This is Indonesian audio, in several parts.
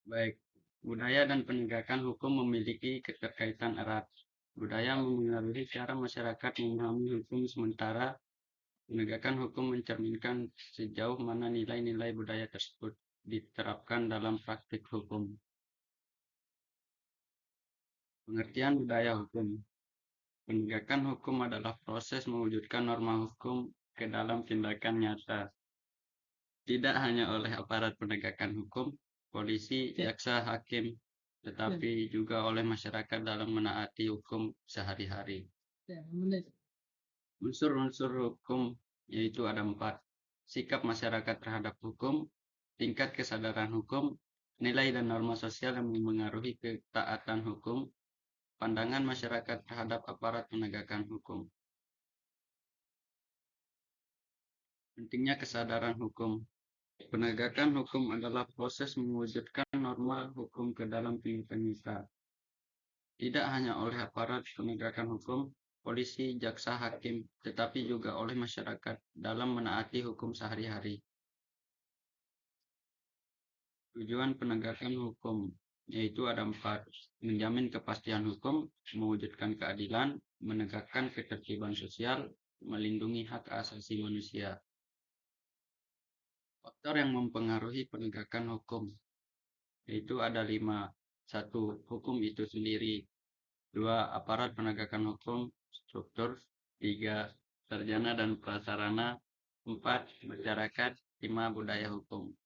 Baik, budaya dan penegakan hukum memiliki keterkaitan erat. Budaya memengaruhi cara masyarakat memahami hukum, sementara penegakan hukum mencerminkan sejauh mana nilai-nilai budaya tersebut diterapkan dalam praktik hukum. Pengertian budaya hukum. Penegakan hukum adalah proses mewujudkan norma hukum ke dalam tindakan nyata, tidak hanya oleh aparat penegakan hukum, polisi, jaksa, hakim, tetapi juga oleh masyarakat dalam menaati hukum sehari-hari. Unsur-unsur hukum yaitu ada 4. Sikap masyarakat terhadap hukum, tingkat kesadaran hukum, nilai dan norma sosial yang memengaruhi ketaatan hukum, pandangan masyarakat terhadap aparat penegakan hukum. Pentingnya kesadaran hukum. Penegakan hukum adalah proses mewujudkan norma hukum ke dalam tindakan nyata, tidak hanya oleh aparat penegakan hukum, polisi, jaksa, hakim, tetapi juga oleh masyarakat dalam menaati hukum sehari-hari. Tujuan penegakan hukum yaitu ada 4. Menjamin kepastian hukum, mewujudkan keadilan, menegakkan ketertiban sosial, melindungi hak asasi manusia. Faktor yang mempengaruhi penegakan hukum yaitu ada 5. 1. Hukum itu sendiri. 2. Aparat penegakan hukum, struktur. 3. Sarjana dan prasarana. 4. Masyarakat. 5. Budaya hukum.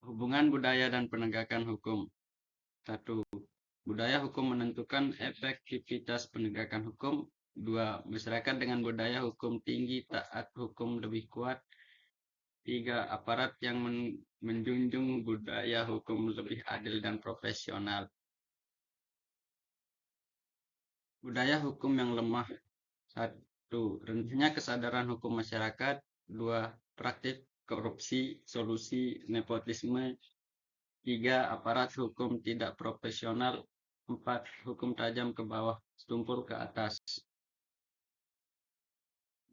Hubungan budaya dan penegakan hukum. 1. Budaya hukum menentukan efektivitas penegakan hukum. 2. Masyarakat dengan budaya hukum tinggi, taat hukum lebih kuat. 3. Aparat yang menjunjung budaya hukum lebih adil dan profesional. Budaya hukum yang lemah. 1. Rendahnya kesadaran hukum masyarakat. 2. Praktik korupsi, solusi nepotisme. 3. Aparat hukum tidak profesional. 4. Hukum tajam ke bawah, tumpul ke atas.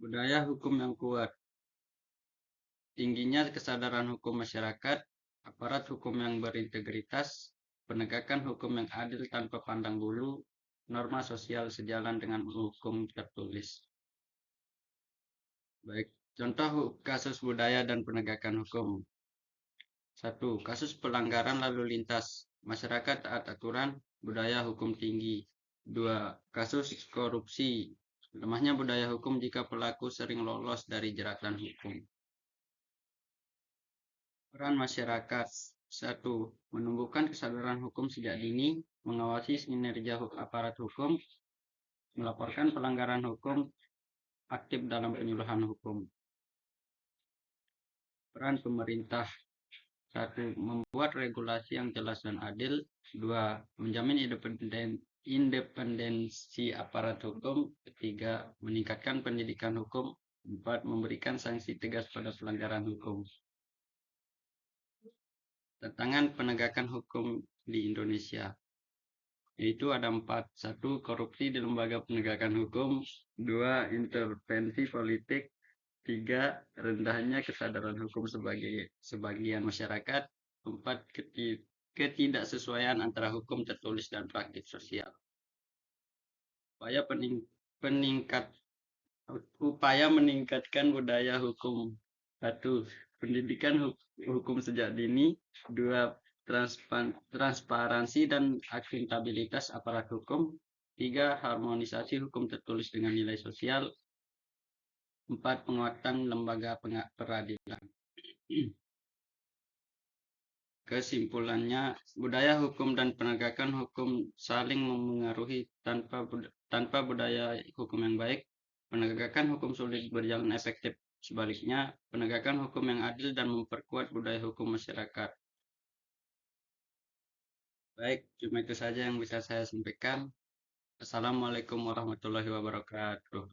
Budaya hukum yang kuat. Tingginya kesadaran hukum masyarakat, aparat hukum yang berintegritas, penegakan hukum yang adil tanpa pandang bulu, norma sosial sejalan dengan hukum tertulis. Baik, contoh kasus budaya dan penegakan hukum. 1. Kasus pelanggaran lalu lintas, masyarakat taat aturan, budaya hukum tinggi. 2. Kasus korupsi, lemahnya budaya hukum jika pelaku sering lolos dari jeratan hukum. Peran masyarakat. 1. Menumbuhkan kesadaran hukum sejak dini, mengawasi kinerja aparat hukum, melaporkan pelanggaran hukum, aktif dalam penyuluhan hukum. Peran pemerintah. 1. Membuat regulasi yang jelas dan adil. 2. Menjamin independensi aparat hukum. 3. Meningkatkan pendidikan hukum. 4. Memberikan sanksi tegas pada pelanggaran hukum. Tantangan penegakan hukum di Indonesia yaitu ada 4. 1. Korupsi di lembaga penegakan hukum. 2. Intervensi politik. 3. Rendahnya kesadaran hukum sebagian masyarakat. 4. Ketidaksesuaian antara hukum tertulis dan praktik sosial. Upaya meningkatkan budaya hukum. 1. Pendidikan hukum sejak dini. 2. Transparansi dan akuntabilitas aparat hukum. 3. Harmonisasi hukum tertulis dengan nilai sosial. 4. Penguatan lembaga peradilan. Kesimpulannya, budaya hukum dan penegakan hukum saling memengaruhi. Tanpa budaya hukum yang baik, penegakan hukum sulit berjalan efektif. Sebaliknya, penegakan hukum yang adil dan memperkuat budaya hukum masyarakat. Baik, cuma itu saja yang bisa saya sampaikan. Assalamualaikum warahmatullahi wabarakatuh.